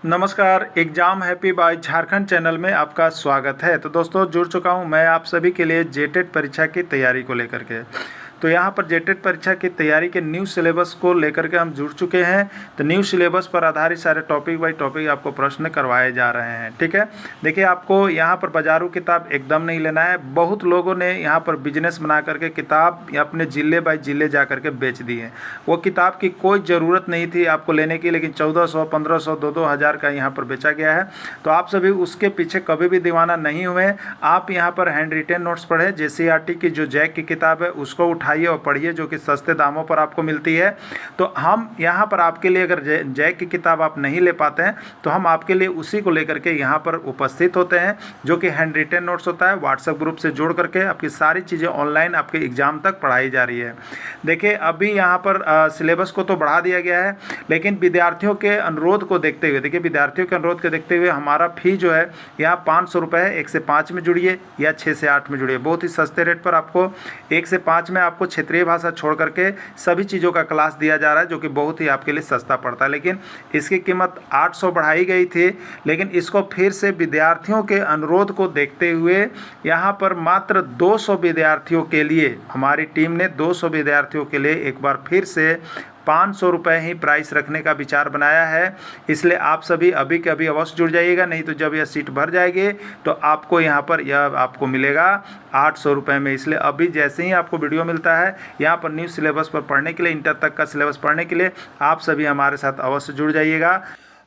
नमस्कार। Exam happy by Jharkhand channel में आपका स्वागत है। तो दोस्तों, जुड़ चुका हूं मैं आप सभी के लिए जेटेट परीक्षा की तैयारी को लेकर के। तो यहां पर जेटेट परीक्षा की तैयारी के न्यू सिलेबस को लेकर के हम जुड़ चुके हैं। तो न्यू सिलेबस पर आधारित सारे टॉपिक बाई टॉपिक आपको प्रश्न करवाए जा रहे हैं। ठीक है, देखिए आपको यहां पर बाजारू किताब एकदम नहीं लेना है। बहुत लोगों ने यहां पर बिजनेस बना करके किताब अपने ज़िले बाई ज़िले जा करके बेच दी है। वो किताब की कोई ज़रूरत नहीं थी आपको लेने की, लेकिन 1400, 1500, 2-2 हज़ार का यहाँ पर बेचा गया है। तो आप सभी उसके पीछे कभी भी दीवाना नहीं हुए। आप यहाँ पर हैंड रिटेन नोट्स पढ़ें। JCERT की जो जैक की किताब है उसको उठाइए और पढ़िए, जो कि सस्ते दामों पर आपको मिलती है। तो हम यहाँ पर आपके लिए, अगर जैक की किताब आप नहीं ले पाते हैं तो हम आपके लिए उसी को लेकर के यहाँ पर उपस्थित होते हैं, जो कि हैंड रिटेन नोट्स होता है। व्हाट्सएप ग्रुप से जोड़ करके आपकी सारी चीज़ें ऑनलाइन आपके एग्जाम तक पढ़ाई जा रही है। देखिए अभी यहाँ पर सिलेबस को तो बढ़ा दिया गया है, लेकिन विद्यार्थियों के अनुरोध को देखते हुए, देखिए विद्यार्थियों के अनुरोध को देखते हुए हमारा फ़ी जो है यहाँ 500 रुपये है। 1 से 5 में जुड़िए या 6 से 8 में जुड़िए। बहुत ही सस्ते रेट पर आपको 1 से 5 में आपको क्षेत्रीय भाषा छोड़ करके सभी चीज़ों का क्लास दिया जा रहा है, जो कि बहुत ही आपके लिए सस्ता पड़ता है। लेकिन इसकी कीमत 800 बढ़ाई गई थी, लेकिन इसको फिर से विद्यार्थियों के अनुरोध को देखते हुए यहाँ पर मात्र 200 विद्यार्थियों के लिए, हमारी टीम ने 200 विद्यार्थियों के लिए एक बार फिर से 500 रुपये ही प्राइस रखने का विचार बनाया है। इसलिए आप सभी अभी के अभी अवश्य जुड़ जाइएगा, नहीं तो जब यह सीट भर जाएगी तो आपको यहाँ पर यह आपको मिलेगा 800 रुपये में। इसलिए अभी जैसे ही आपको वीडियो मिलता है यहाँ पर न्यू सिलेबस पर पढ़ने के लिए, इंटर तक का सिलेबस पढ़ने के लिए आप सभी हमारे साथ अवश्य जुड़ जाइएगा।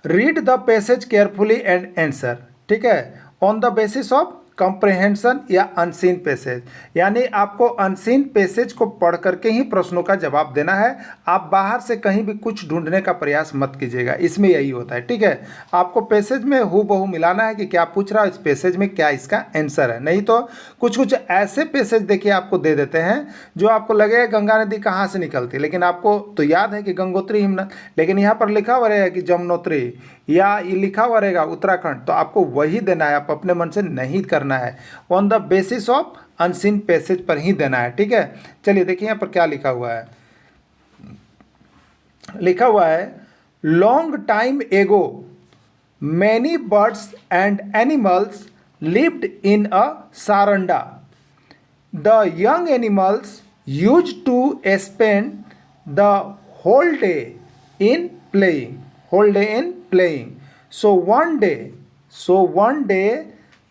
Read the passage carefully and answer. ठीक है, on the basis of comprehension या अनसीन पैसेज, यानी आपको अनसीन पैसेज को पढ़ करके ही प्रश्नों का जवाब देना है। आप बाहर से कहीं भी कुछ ढूंढने का प्रयास मत कीजिएगा, इसमें यही होता है। ठीक है, आपको पैसेज में हूबहू मिलाना है कि क्या पूछ रहा है इस पैसेज में, क्या इसका आंसर है। नहीं तो कुछ कुछ ऐसे पैसेज देखिए आपको दे देते हैं जो आपको लगेगा गंगा नदी कहाँ से निकलती है, लेकिन आपको तो याद है कि गंगोत्री हिमनद, लेकिन यहाँ पर लिखा हुआ रहेगा कि जमुनोत्री, या ये लिखा हुआ रहेगा उत्तराखंड, तो आपको वही देना है। आप अपने मन से नहीं करना है, on the basis of unseen passage पर ही देना है। ठीक है, चलिए देखिए यहाँ पर क्या लिखा हुआ है। लिखा हुआ है, long time ago many birds and animals lived in a Saranda. The young animals use to spend the whole day in playing, whole day in playing. So one day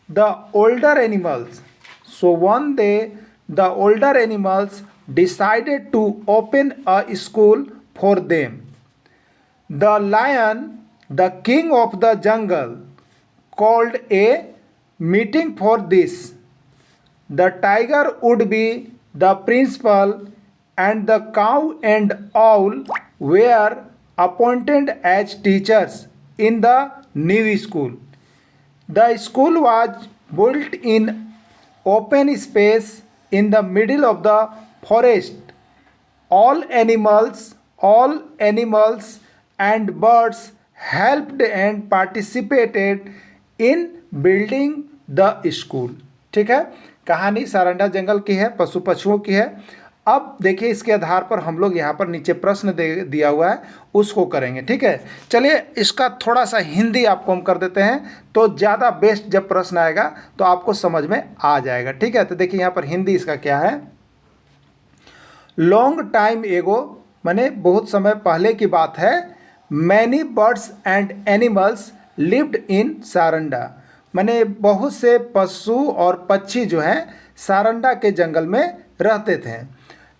the older animals, decided to open a school for them. The lion, the king of the jungle, called a meeting for this. The tiger would be the principal, and the cow and owl were appointed as teachers in the new school. The school was built in open space in the middle of the forest. All animals and birds helped and participated in building the school. ठीक है, कहानी सारंडा जंगल की है, पशु पशुओं की है। अब देखिए इसके आधार पर हम लोग यहाँ पर नीचे प्रश्न दिया हुआ है उसको करेंगे। ठीक है, चलिए इसका थोड़ा सा हिंदी आपको हम कर देते हैं, तो ज़्यादा बेस्ट जब प्रश्न आएगा तो आपको समझ में आ जाएगा। ठीक है, तो देखिए यहाँ पर हिंदी इसका क्या है। लॉन्ग टाइम एगो माने बहुत समय पहले की बात है। Many birds and animals lived इन सारंडा, माने बहुत से पशु और पक्षी जो हैं सारंडा के जंगल में रहते थे।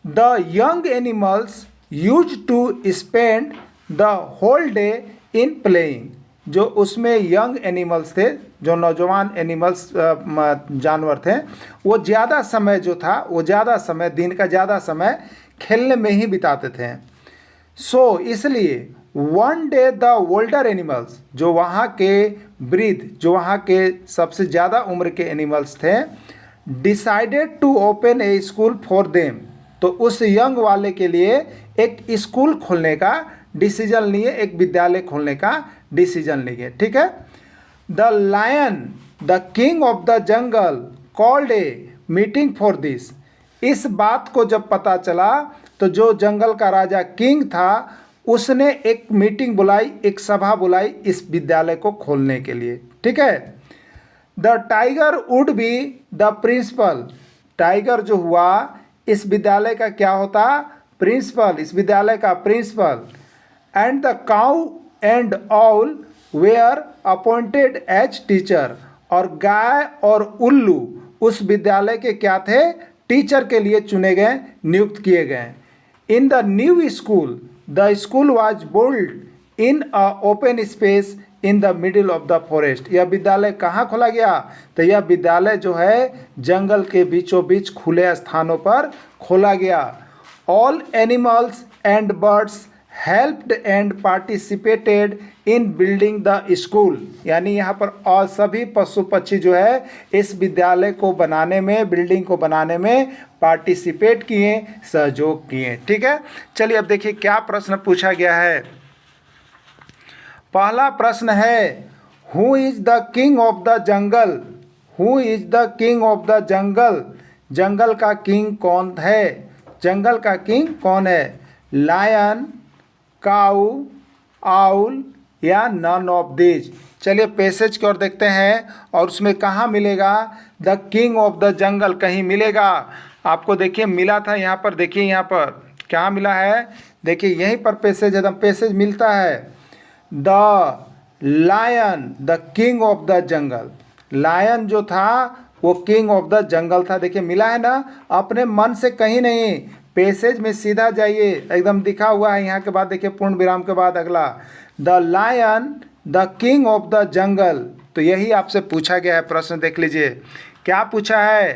The young animals use to spend the whole day in playing, जो उसमें यंग एनिमल्स थे, जो नौजवान एनिमल्स जानवर थे, वो ज़्यादा समय जो था वो ज़्यादा समय, दिन का ज़्यादा समय खेलने में ही बिताते थे। सो इसलिए one day the older animals, जो वहाँ के वृद्ध, जो वहाँ के सबसे ज़्यादा उम्र के एनिमल्स थे, decided to open a school for them, तो उस यंग वाले के लिए एक स्कूल खोलने का डिसीजन लिए, एक विद्यालय खोलने का डिसीजन लिए। ठीक है, the lion the king of the jungle called a meeting for this. इस बात को जब पता चला तो जो जंगल का राजा किंग था उसने एक मीटिंग बुलाई, एक सभा बुलाई इस विद्यालय को खोलने के लिए। ठीक है। The tiger would be the principal. Tiger जो हुआ इस विद्यालय का क्या होता? प्रिंसिपल, इस विद्यालय का principal. And the cow and all were appointed as teacher. और गाय और उल्लू उस विद्यालय के क्या थे? टीचर के लिए चुने गए, नियुक्त किए गए। In the new school, the school was built in a open space in the middle of the forest. यह विद्यालय कहाँ खोला गया? तो यह विद्यालय जो है जंगल के बीचों बीच खुले स्थानों पर खोला गया। All animals and birds helped and participated in building the school. यानी यहाँ पर और सभी पशु पक्षी जो है इस विद्यालय को बनाने में, बिल्डिंग को बनाने में पार्टिसिपेट किए, सहयोग किए। ठीक है। चलिए अब देखिए क्या प्रश्न पूछा गया है। पहला प्रश्न है, who is the king of the jungle? Who is the king of the jungle? जंगल का किंग कौन है? जंगल का किंग कौन है? लायन, काऊ, आउल या नन ऑफ दिस? चलिए पैसेज की ओर देखते हैं और उसमें कहाँ मिलेगा the king of the jungle? कहीं मिलेगा आपको? देखिए मिला था यहाँ पर, देखिए यहाँ पर क्या मिला है, देखिए यहीं पर पैसेज एकदम पैसेज मिलता है। The lion the king of the jungle. Lion जो था वो किंग ऑफ द जंगल था। देखिए मिला है ना, अपने मन से कहीं नहीं, पैसेज में सीधा जाइए, एकदम दिखा हुआ है। यहाँ के बाद देखिए पूर्ण विराम के बाद अगला, the lion the king of the jungle. तो यही आपसे पूछा गया है प्रश्न, देख लीजिए क्या पूछा है।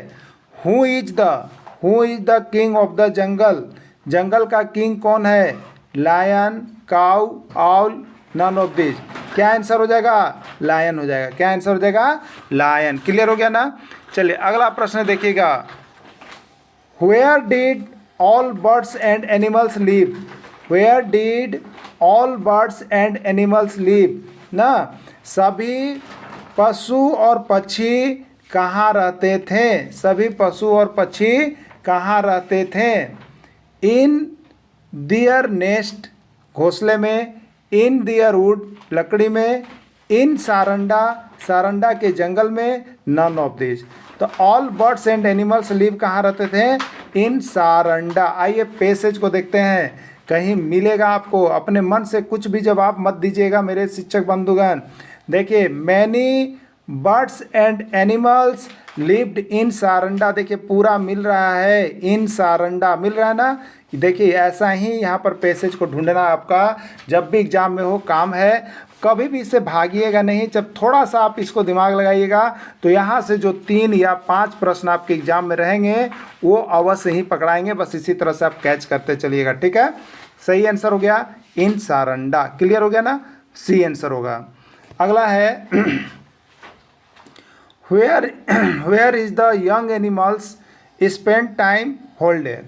Who is the king of the jungle? जंगल का किंग कौन है? Lion, cow, owl, none of this. क्या आंसर हो जाएगा? लायन हो जाएगा। क्या आंसर हो जाएगा? लायन। क्लियर हो गया ना? चलिए अगला प्रश्न देखिएगा। Where did all birds and animals live? Where did all birds and animals live? ना, सभी पशु और पक्षी कहाँ रहते थे? सभी पशु और पक्षी कहाँ रहते थे? इन दियर नेस्ट, घोंसले में। इन दियर वुड, लकड़ी में। इन सारंडा, सारंडा के जंगल में। None of this. तो all birds and animals live कहाँ रहते थे? इन सारंडा। आइए पैसेज को देखते हैं, कहीं मिलेगा आपको। अपने मन से कुछ भी जवाब मत दीजिएगा मेरे शिक्षक बंधुगण। देखिए many birds and animals lived इन सारंडा। देखिए पूरा मिल रहा है, इन सारंडा मिल रहा है ना। देखिए ऐसा ही यहाँ पर पैसेज को ढूंढना आपका जब भी एग्जाम में हो काम है। कभी भी इससे भागिएगा नहीं। जब थोड़ा सा आप इसको दिमाग लगाइएगा तो यहाँ से जो 3 या 5 प्रश्न आपके एग्जाम में रहेंगे वो अवश्य ही पकड़ाएंगे। बस इसी तरह से आप कैच करते चलिएगा। ठीक है, सही आंसर हो गया इन सारंडा। क्लियर हो गया ना? सी आंसर होगा। अगला है where is the young animals spend time whole day?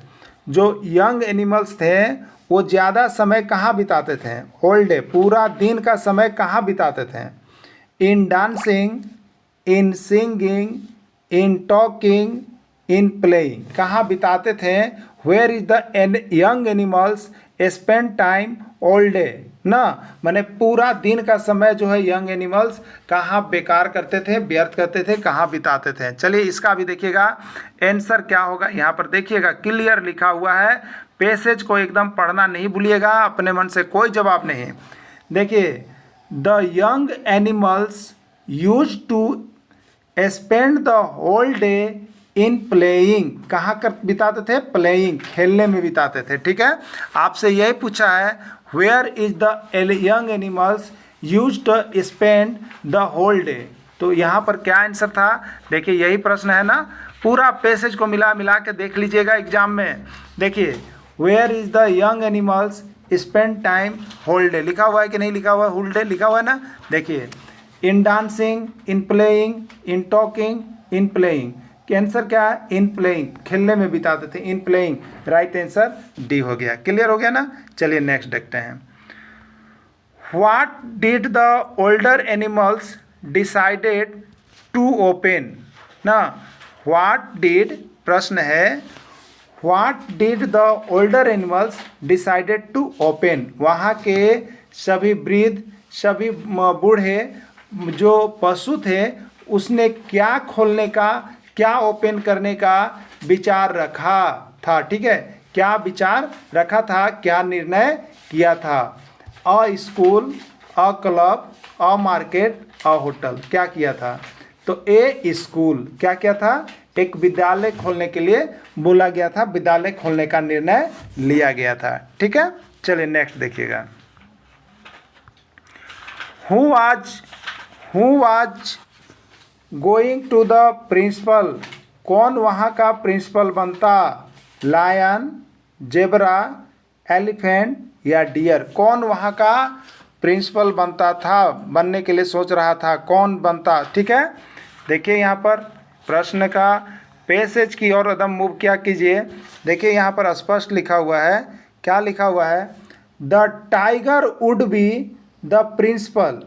जो यंग एनिमल्स थे वो ज़्यादा समय कहाँ बिताते थे? होल डे, पूरा दिन का समय कहाँ बिताते थे? In dancing, in singing, in talking, in playing. कहाँ बिताते थे? Where is the young animals spend time all day? ना, मैंने पूरा दिन का समय जो है यंग एनिमल्स कहाँ बेकार करते थे, व्यर्थ करते थे, कहाँ बिताते थे। चलिए इसका भी देखिएगा आंसर क्या होगा। यहाँ पर देखिएगा क्लियर लिखा हुआ है। पैसेज को एकदम पढ़ना नहीं भूलिएगा, अपने मन से कोई जवाब नहीं। देखिए the young animals use to spend the whole day in playing. कहाँ कर बिताते थे? प्लेइंग, खेलने में बिताते थे। ठीक है, आपसे यही पूछा है where is the young animals use to spend the whole day. तो यहाँ पर क्या आंसर था? देखिए यही प्रश्न है ना। पूरा पैसेज को मिला के देख लीजिएगा एग्जाम में। देखिए where is the young animals spend time whole day, लिखा हुआ है कि नहीं लिखा हुआ है? होल डे लिखा हुआ है ना। देखिए इन dancing, in playing, in talking, in playing. Answer क्या है? इन प्लेइंग, खेलने में बिताते थे। In playing, right answer D हो गया। क्लियर हो गया ना? चलिए नेक्स्ट देखते हैं। What did the older animals decided to open? ना, व्हाट डिड, प्रश्न है what did the older animals decided to open, वहाँ के सभी वृद्ध, सभी बूढ़े जो पशु थे उसने क्या खोलने का, क्या ओपन करने का विचार रखा था। ठीक है, क्या विचार रखा था, क्या निर्णय किया था। अ school, a club, a market, a hotel, क्या किया था। तो ए स्कूल क्या किया था, एक विद्यालय खोलने के लिए बोला गया था, विद्यालय खोलने का निर्णय लिया गया था। ठीक है, चलिए नेक्स्ट देखिएगा। Who was going to the principal, कौन वहाँ का प्रिंसिपल बनता। लायन, जेबरा, एलिफेंट या डियर, कौन वहाँ का प्रिंसिपल बनता था, बनने के लिए सोच रहा था, कौन बनता। ठीक है, देखिए यहाँ पर प्रश्न का पैसेज की ओर कदम मूव क्या कीजिए। देखिए यहाँ पर स्पष्ट लिखा हुआ है, क्या लिखा हुआ है, the tiger would be the principal,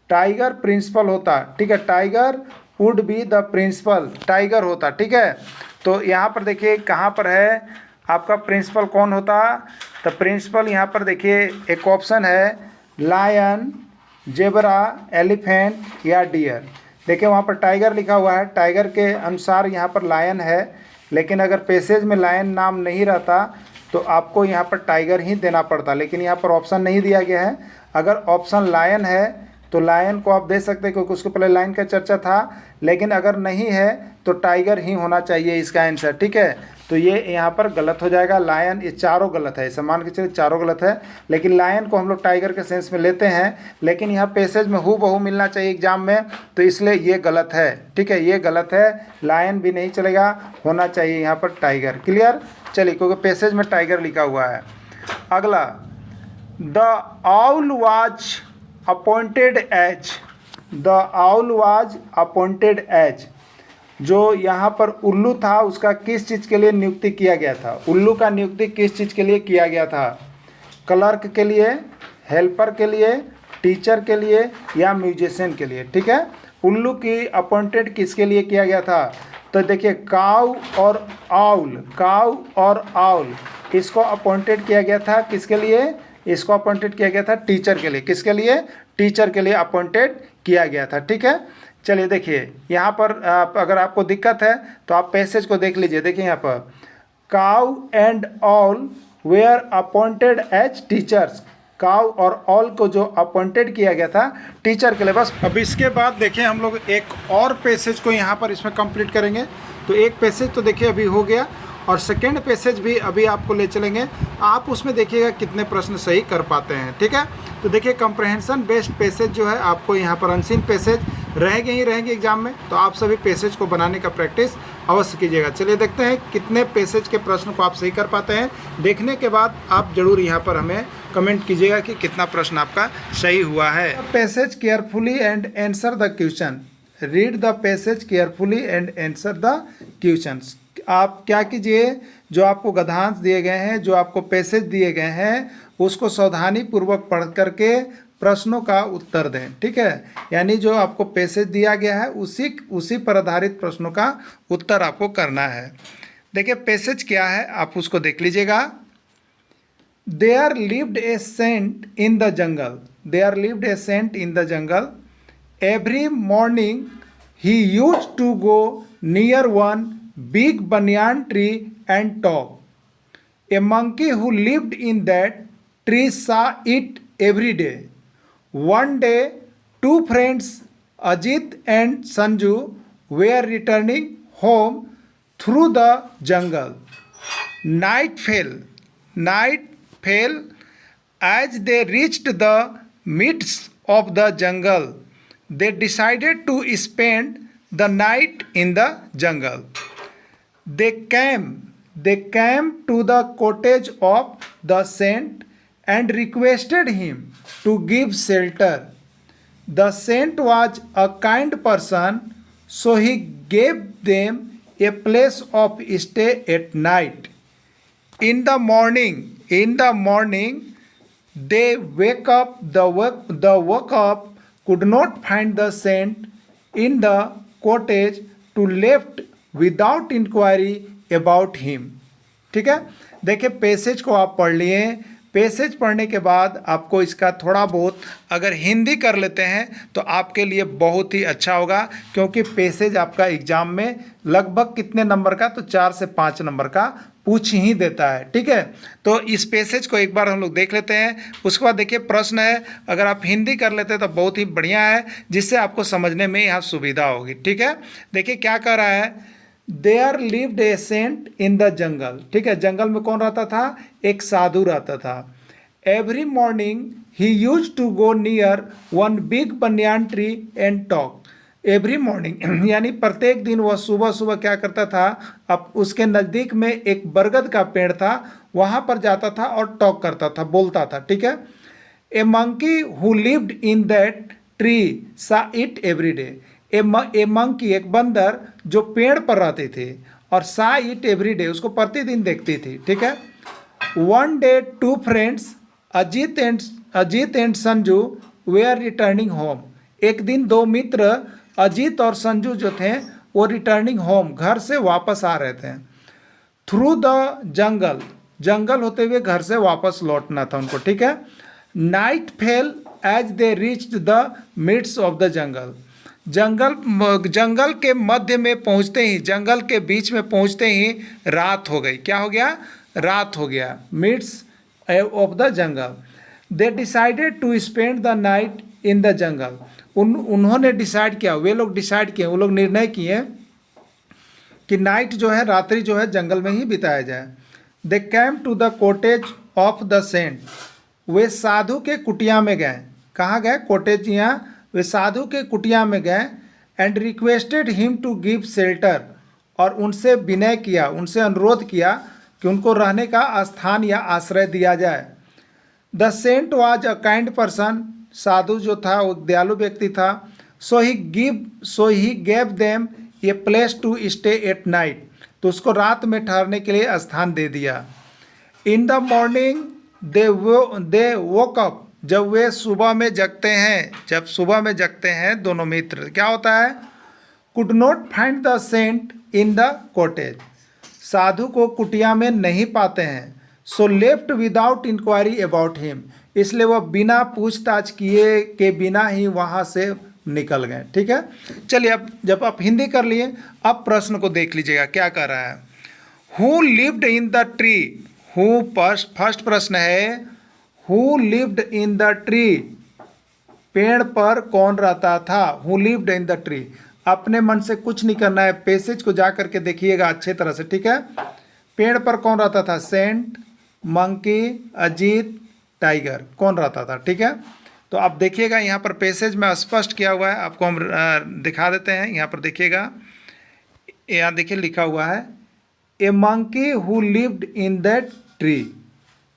tiger principal होता। ठीक है, tiger would be the principal, tiger होता। ठीक है, तो यहाँ पर देखिए कहाँ पर है आपका प्रिंसिपल कौन होता। तो प्रिंसिपल यहाँ पर देखिए एक ऑप्शन है लायन, जेबरा, एलिफेंट या डियर। देखिए वहाँ पर टाइगर लिखा हुआ है, टाइगर के अनुसार यहाँ पर लायन है, लेकिन अगर पैसेज में लायन नाम नहीं रहता तो आपको यहाँ पर टाइगर ही देना पड़ता, लेकिन यहाँ पर ऑप्शन नहीं दिया गया है। अगर ऑप्शन लायन है तो लायन को आप दे सकते हैं क्योंकि उसके पहले लायन का चर्चा था, लेकिन अगर नहीं है तो टाइगर ही होना चाहिए इसका आंसर। ठीक है, तो ये यहाँ पर गलत हो जाएगा, लायन, ये चारों गलत है, सम्मान के चलिए चारों गलत है, लेकिन लायन को हम लोग टाइगर के सेंस में लेते हैं, लेकिन यहाँ पैसेज में हूबहू मिलना चाहिए एग्जाम में, तो इसलिए ये गलत है। ठीक है, ये गलत है, लायन भी नहीं चलेगा, होना चाहिए यहाँ पर टाइगर। क्लियर, चलिए, क्योंकि पैसेज में टाइगर लिखा हुआ है। अगला, the owl was appointed as, the owl was appointed as, जो यहाँ पर उल्लू था उसका किस चीज़ के लिए नियुक्ति किया गया था। उल्लू का नियुक्ति किस चीज़ के लिए किया गया था, क्लर्क के लिए, हेल्पर के लिए, टीचर के लिए या म्यूजिशियन के लिए। ठीक है, उल्लू की अपॉइंटेड किसके लिए किया गया था। तो देखिए काऊ और आउल, काऊ और आउल, इसको अपॉइंटेड किया गया था किसके लिए, इसको अपॉइंटेड किया गया था टीचर के लिए। किसके लिए, टीचर के लिए अपॉइंटेड किया गया था। ठीक है, चलिए देखिए यहाँ पर अगर आपको दिक्कत है तो आप पैसेज को देख लीजिए। देखिए यहाँ पर cow and all were appointed as teachers, cow और ऑल को जो अपॉइंटेड किया गया था टीचर के लिए। बस अब इसके बाद देखिए हम लोग एक और पैसेज को यहाँ पर इसमें कंप्लीट करेंगे। तो एक पैसेज तो देखिए अभी हो गया और सेकेंड पैसेज भी अभी आपको ले चलेंगे, आप उसमें देखिएगा कितने प्रश्न सही कर पाते हैं। ठीक है, तो देखिए कंप्रहेंशन बेस्ड पैसेज जो है आपको यहाँ पर अनसीन पैसेज रहेंगे ही रहेंगे एग्जाम में, तो आप सभी पैसेज को बनाने का प्रैक्टिस अवश्य कीजिएगा। चलिए देखते हैं कितने पैसेज के प्रश्न को आप सही कर पाते हैं। देखने के बाद आप जरूर यहाँ पर हमें कमेंट कीजिएगा कि कितना प्रश्न आपका सही हुआ है। Passage carefully and answer the question, read the passage carefully and answer the questions. आप क्या कीजिए, जो आपको गद्यांश दिए गए हैं, जो आपको पैसेज दिए गए हैं, उसको सावधानी पूर्वक पढ़ करके प्रश्नों का उत्तर दें। ठीक है, यानी जो आपको पैसेज दिया गया है उसी पर आधारित प्रश्नों का उत्तर आपको करना है। देखिए पैसेज क्या है आप उसको देख लीजिएगा। There lived a saint in the jungle, there lived a saint in the jungle, every morning he used to go near one big banyan tree and talk. A monkey who lived in that tree saw it every day. One day, two friends, Ajit and Sanju, were returning home through the jungle. Night fell as they reached the midst of the jungle. They decided to spend the night in the jungle. They came to the cottage of the saint and requested him to give shelter. The saint was a kind person, so he gave them a place of stay at night. In the morning, they woke up, could not find the saint in the cottage, to left without inquiry about him. ठीक है। देखिए passage को आप पढ़ लिए, passage पढ़ने के बाद आपको इसका थोड़ा बहुत अगर हिंदी कर लेते हैं तो आपके लिए बहुत ही अच्छा होगा, क्योंकि पैसेज आपका एग्जाम में लगभग कितने नंबर का, तो 4 से 5 नंबर का पूछ ही देता है। ठीक है, तो इस पैसेज को एक बार हम लोग देख लेते हैं। उसके बाद देखिए प्रश्न है, अगर आप हिंदी कर लेते हैं तो बहुत ही बढ़िया है, जिससे आपको समझने में यहाँ सुविधा होगी। ठीक है, देखिए क्या कह रहा है, there lived a saint in the jungle. ठीक है, जंगल में कौन रहता था, एक साधु रहता था। Every morning he use to go near one big banyan tree and talk. Every morning यानी प्रत्येक दिन वह सुबह सुबह क्या करता था, अब उसके नज़दीक में एक बरगद का पेड़ था, वहाँ पर जाता था और टॉक करता था, बोलता था। ठीक है, a monkey who lived in that tree saw it every day. A monkey एक बंदर जो पेड़ पर रहते थे, और सा इट एवरी डे उसको प्रतिदिन देखती थी। ठीक है, one day two friends Ajit and Sanju were returning home. एक दिन दो मित्र अजीत और संजू जो थे वो रिटर्निंग होम, घर से वापस आ रहे थे। थ्रू द जंगल, जंगल होते हुए घर से वापस लौटना था उनको। ठीक है, night fell as they reached the midst of the jungle. जंगल के मध्य में पहुंचते ही, जंगल के बीच में पहुंचते ही रात हो गई। क्या हो गया, रात हो गया, midst of the jungle. They decided to spend the night in the jungle. उन्होंने डिसाइड किया, वे लोग डिसाइड किए, वो लोग निर्णय किए कि नाइट जो है, रात्रि जो है जंगल में ही बिताया जाए। They came to the cottage of the saint. वे साधु के कुटिया में गए। कहाँ गए, कॉटेज, यहाँ वे साधु के कुटिया में गए। And requested him to give shelter, और उनसे विनय किया, उनसे अनुरोध किया कि उनको रहने का स्थान या आश्रय दिया जाए। The saint was a kind person. साधु जो था वो दयालु व्यक्ति था। So he gave them a place to stay at night. तो उसको रात में ठहरने के लिए स्थान दे दिया। In the morning they woke up. जब वे सुबह में जगते हैं, जब सुबह में जगते हैं दोनों मित्र, क्या होता है, could not find the saint in the cottage. साधु को कुटिया में नहीं पाते हैं। So left without inquiry about him. इसलिए वह बिना पूछताछ किए के बिना ही वहाँ से निकल गए। ठीक है, चलिए अब जब आप हिंदी कर लिए, अब प्रश्न को देख लीजिएगा क्या कर रहा है। Who lived in the tree. Who first प्रश्न है, who lived in the tree, पेड़ पर कौन रहता था। Who lived in the tree, अपने मन से कुछ नहीं करना है, पैसेज को जा करके देखिएगा अच्छे तरह से। ठीक है, पेड़ पर कौन रहता था, सेंट, मंकी, अजीत, टाइगर, कौन रहता था। ठीक है, तो आप देखिएगा यहाँ पर पैसेज में स्पष्ट किया हुआ है, आपको हम दिखा देते हैं। यहाँ पर देखिएगा, यहाँ देखिए लिखा हुआ है, a monkey who lived in that tree.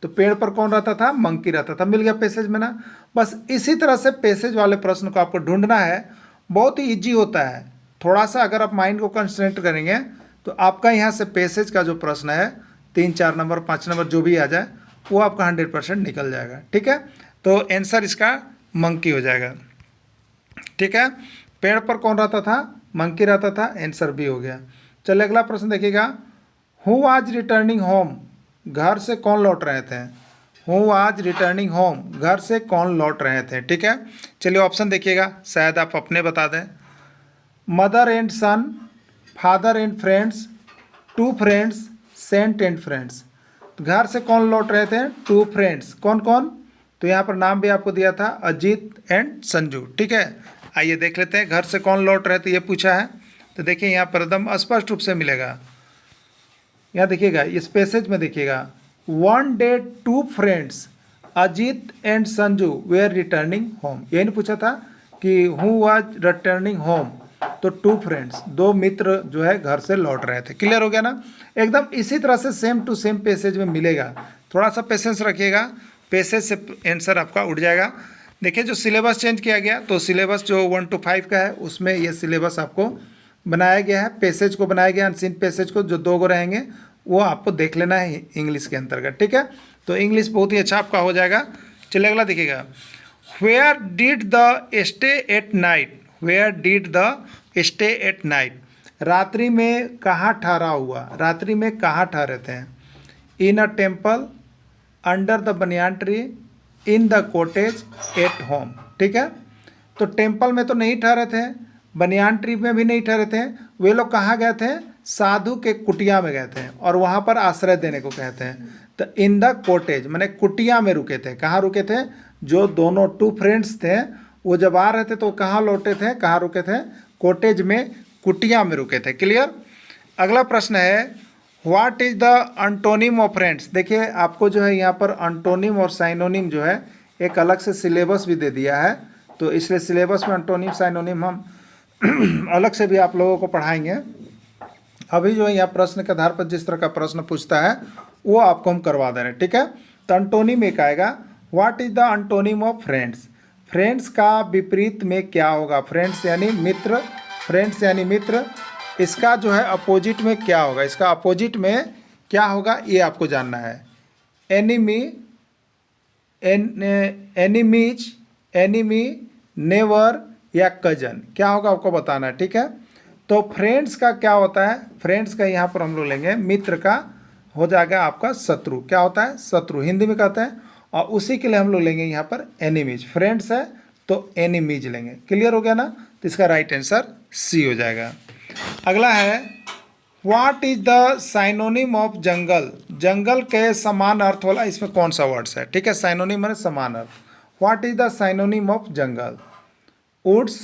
तो पेड़ पर कौन रहता था, मंकी रहता था। मिल गया पैसेज में ना। बस इसी तरह से पैसेज वाले प्रश्न को आपको ढूंढना है, बहुत ही ईजी होता है। थोड़ा सा अगर आप माइंड को कंसंट्रेट करेंगे तो आपका यहाँ से पैसेज का जो प्रश्न है 3, 4 नंबर, 5 नंबर जो भी आ जाए वो आपका 100% निकल जाएगा। ठीक है, तो आंसर इसका मंकी हो जाएगा। ठीक है, पेड़ पर कौन रहता था, मंकी रहता था, आंसर भी हो गया। चलिए अगला प्रश्न देखिएगा, हु वाज रिटर्निंग होम। घर से कौन लौट रहे थे। हु वाज रिटर्निंग होम, घर से कौन लौट रहे थे। ठीक है, चलिए ऑप्शन देखिएगा, शायद आप अपने बता दें। Mother and son, father and friends, two friends, saint and friends. घर से कौन लौट रहे थे, टू फ्रेंड्स। कौन कौन, तो यहाँ पर नाम भी आपको दिया था, अजीत एंड संजू। ठीक है, आइए देख लेते हैं घर से कौन लौट रहे थे, ये पूछा है। तो देखिए यहाँ पर एकदम स्पष्ट रूप से मिलेगा। यहाँ देखिएगा, इस पैसेज में देखिएगा, one day two friends Ajit and Sanju were returning home. यही नहीं पूछा था कि हु वाज रिटर्निंग होम, तो टू फ्रेंड्स, दो मित्र जो है घर से लौट रहे थे। क्लियर हो गया ना, एकदम इसी तरह से सेम टू सेम पैसेज में मिलेगा। थोड़ा सा पेशेंस रखिएगा, पैसेज से आंसर आपका उड़ जाएगा। देखिए जो सिलेबस चेंज किया गया, तो सिलेबस जो 1 to 5 का है उसमें ये सिलेबस आपको बनाया गया है। पैसेज को बनाया गया, अनसीन पैसेज को जो 2 रहेंगे वो आपको देख लेना है इंग्लिश के अंतर्गत। ठीक है, तो इंग्लिश बहुत ही अच्छा आपका हो जाएगा। चलिए अगला देखिएगा, where did the stay at night. Where did the stay at night, रात्रि में कहाँ ठहरा हुआ, रात्रि में कहाँ ठहरे थे। In a temple, under the banyan tree, in the cottage, at home. ठीक है, तो टेम्पल में तो नहीं ठहरे थे, बनियान ट्री में भी नहीं ठहरे थे, वे लोग कहाँ गए थे? साधु के कुटिया में गए थे और वहाँ पर आश्रय देने को कहते हैं। तो इन द कॉटेज मैंने कुटिया में रुके थे। कहाँ रुके थे? जो दोनों टू फ्रेंड्स थे वो जब आ रहे थे तो कहाँ लौटे थे, कहाँ रुके थे? कॉटेज में, कुटिया में रुके थे। क्लियर। अगला प्रश्न है what is the antonym of friends. देखिए आपको जो है यहाँ पर अंटोनिम और साइनोनिम जो है एक अलग से सिलेबस भी दे दिया है, तो इसलिए सिलेबस में अंटोनिम साइनोनिम हम अलग से भी आप लोगों को पढ़ाएंगे। अभी जो है यहाँ प्रश्न के आधार पर जिस तरह का प्रश्न पूछता है वो आपको हम करवा दे रहे हैं। ठीक है, तो अंटोनिम एक आएगा what is the antonym of friends. Friends का विपरीत में क्या होगा? फ्रेंड्स यानी मित्र, फ्रेंड्स यानी मित्र, इसका जो है अपोजिट में क्या होगा? इसका अपोजिट में क्या होगा ये आपको जानना है। एनिमी, एनिमीज, एनिमी, नेवर या कजन, क्या होगा आपको बताना है। ठीक है, तो फ्रेंड्स का क्या होता है? फ्रेंड्स का यहाँ पर हम लोग लेंगे मित्र का हो जाएगा आपका शत्रु। क्या होता है? शत्रु हिंदी में कहते हैं। और उसी के लिए हम लोग लेंगे यहाँ पर एनिमीज। फ्रेंड्स है तो एनिमीज लेंगे। क्लियर हो गया ना? तो इसका राइट आंसर सी हो जाएगा। अगला है what is the synonym of jungle. जंगल के समान अर्थ वाला इसमें कौन सा वर्ड्स है? ठीक है, साइनोनिम माने समान अर्थ। What is the synonym of jungle? Woods,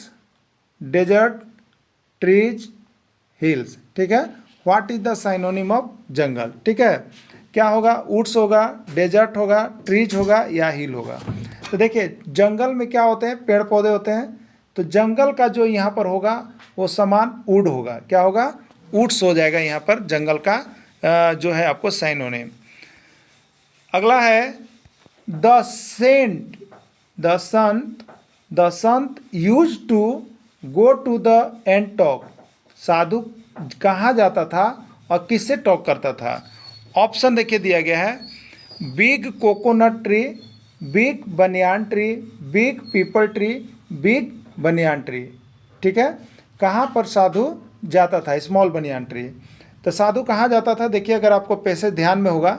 desert, trees, hills. ठीक है, what is the synonym of jungle? ठीक है, क्या होगा? वुड्स होगा, डेजर्ट होगा, ट्रीज होगा या हिल होगा। तो देखिए जंगल में क्या होते हैं? पेड़ पौधे होते हैं। तो जंगल का जो यहाँ पर होगा वो समान वुड होगा। क्या होगा? वुड्स हो जाएगा यहाँ पर जंगल का जो है आपको साइनोनिम। अगला है the saint, the sant, the sant used to go to the and talk. साधु कहाँ जाता था और किससे टॉक करता था? ऑप्शन देखिए दिया गया है big coconut tree, big banyan tree, big people tree, big banyan tree. ठीक है, कहाँ पर साधु जाता था? Small banyan tree. तो साधु कहाँ जाता था? देखिए अगर आपको पैसेज ध्यान में होगा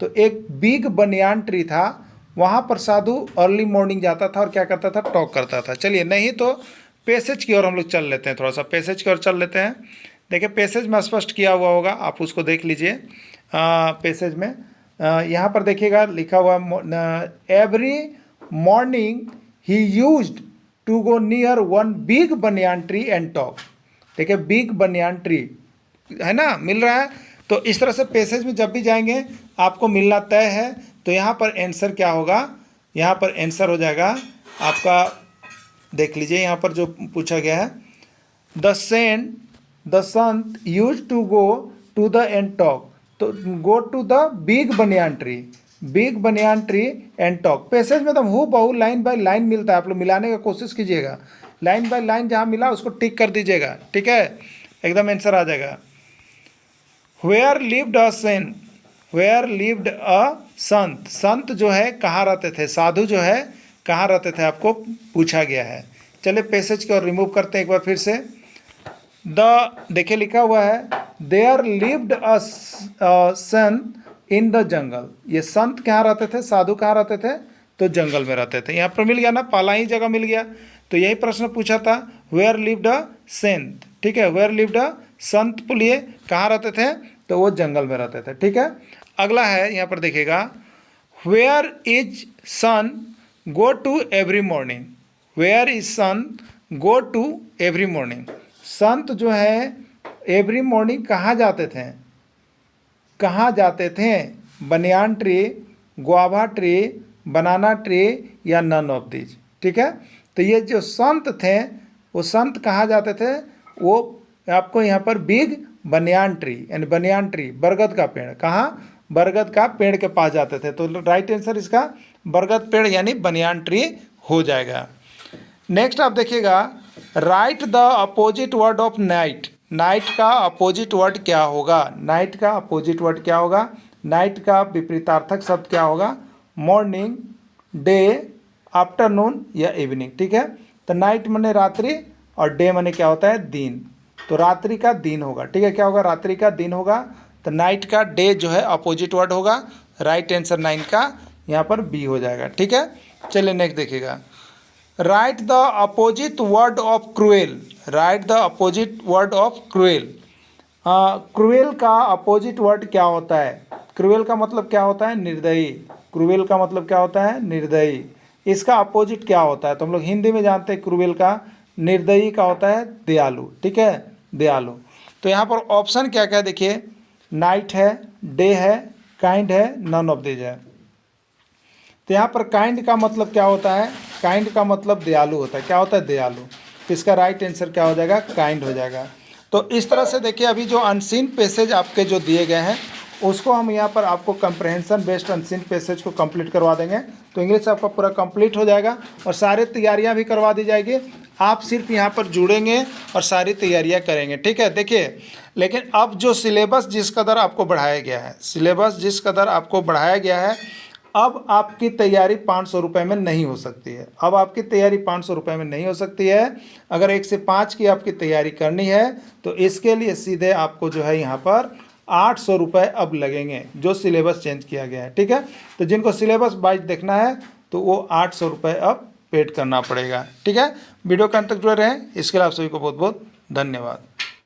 तो एक बिग बनियान ट्री था, वहाँ पर साधु अर्ली मॉर्निंग जाता था और क्या करता था? टॉक करता था। चलिए नहीं तो पैसेज की ओर हम लोग चल लेते हैं, थोड़ा सा पैसेज की ओर चल लेते हैं। देखिए पैसेज में स्पष्ट किया हुआ होगा, आप उसको देख लीजिए। पैसेज में यहाँ पर देखिएगा लिखा हुआ every morning he used to go near one big banyan tree and talk. देखिए बिग बनियान ट्री है ना, मिल रहा है। तो इस तरह से पैसेज में जब भी जाएंगे आपको मिलना तय है। तो यहाँ पर आंसर क्या होगा? यहाँ पर आंसर हो जाएगा आपका, देख लीजिए यहाँ पर जो पूछा गया है the saint, the sant used to go to the and talk. तो go to the big banyan tree, big banyan tree and talk. Passage में तो हु बहु लाइन बाय लाइन मिलता है, आप लोग मिलाने का कोशिश कीजिएगा। लाइन बाय लाइन जहाँ मिला उसको टिक कर दीजिएगा। ठीक है, एकदम आंसर आ जाएगा। Where lived a saint, where lived a संत। संत जो है कहाँ रहते थे? साधु जो है कहाँ रहते थे आपको पूछा गया है। चलिए पैसेज को रिमूव करते हैं एक बार फिर से। देखिए लिखा हुआ है there lived a Sant in the जंगल। ये संत कहाँ रहते थे? साधु कहाँ रहते थे? तो जंगल में रहते थे। यहाँ पर मिल गया ना, पहला ही जगह मिल गया। तो यही प्रश्न पूछा था वेयर लिव्ड अ सेंट। ठीक है, वेयर लिव्ड अ संत बोलिए कहाँ रहते थे? तो वो जंगल में रहते थे। ठीक है, अगला है यहाँ पर देखिएगा where is son go to every morning. Where is son go to every morning. संत जो है एवरी मॉर्निंग कहाँ जाते थे? कहाँ जाते थे? बनियान ट्री, गुआवा ट्री, बनाना ट्री या नन ऑफ दीज। ठीक है, तो ये जो संत थे वो संत कहाँ जाते थे? वो आपको यहाँ पर बिग बनियान ट्री यानी बनियान ट्री बरगद का पेड़, कहाँ? बरगद का पेड़ के पास जाते थे। तो राइट आंसर इसका बरगद पेड़ यानी बनियान ट्री हो जाएगा। नेक्स्ट आप देखिएगा right the opposite word of night. Night का अपोजिट वर्ड क्या होगा? नाइट का अपोजिट वर्ड क्या होगा? नाइट का विपरीतार्थक शब्द क्या होगा? मॉर्निंग, डे, आफ्टरनून या इवनिंग। ठीक है, तो नाइट माने रात्रि और डे माने क्या होता है? दिन। तो रात्रि का दिन होगा। ठीक है, क्या होगा? रात्रि का दिन होगा। तो नाइट का डे जो है अपोजिट वर्ड होगा, राइट आंसर 9 का यहाँ पर बी हो जाएगा। ठीक है, चलिए नेक्स्ट देखिएगा। Right the opposite word of cruel, right the opposite word of cruel. Cruel का अपोजिट वर्ड क्या होता है? क्रूएल का मतलब क्या होता है? निर्दयी। क्रूएल का मतलब क्या होता है? निर्दयी। इसका अपोजिट क्या होता है? तो हम लोग हिंदी में जानते हैं क्रूएल का, निर्दयी का होता है दयालु। ठीक है, दयालु। तो यहाँ पर ऑप्शन क्या क्या देखिए, नाइट है, डे है, काइंड है, नन ऑफ दिस है। तो यहाँ पर काइंड का मतलब क्या होता है? काइंड का मतलब दयालु होता है। क्या होता है? दयालु। तो इसका राइट आंसर क्या हो जाएगा? काइंड हो जाएगा। तो इस तरह से देखिए, अभी जो अनसीन पैसेज आपके जो दिए गए हैं उसको हम यहाँ पर आपको कंप्रहेंशन बेस्ड अनसीन पैसेज को कंप्लीट करवा देंगे। तो इंग्लिश आपका पूरा कंप्लीट हो जाएगा और सारी तैयारियाँ भी करवा दी जाएगी। आप सिर्फ यहाँ पर जुड़ेंगे और सारी तैयारियाँ करेंगे। ठीक है, देखिए, लेकिन अब जो सिलेबस जिस कदर आपको बढ़ाया गया है, सिलेबस जिस कदर आपको बढ़ाया गया है, अब आपकी तैयारी 500 रुपये में नहीं हो सकती है। अब आपकी तैयारी 500 रुपये में नहीं हो सकती है। अगर 1 से 5 की आपकी तैयारी करनी है तो इसके लिए सीधे आपको जो है यहाँ पर 800 रुपये अब लगेंगे, जो सिलेबस चेंज किया गया है। ठीक है, तो जिनको सिलेबस वाइज देखना है तो वो 800 रुपये अब पेड करना पड़ेगा। ठीक है, वीडियो के अंत तक जुड़े रहें। इसके लिए आप सभी को बहुत बहुत धन्यवाद।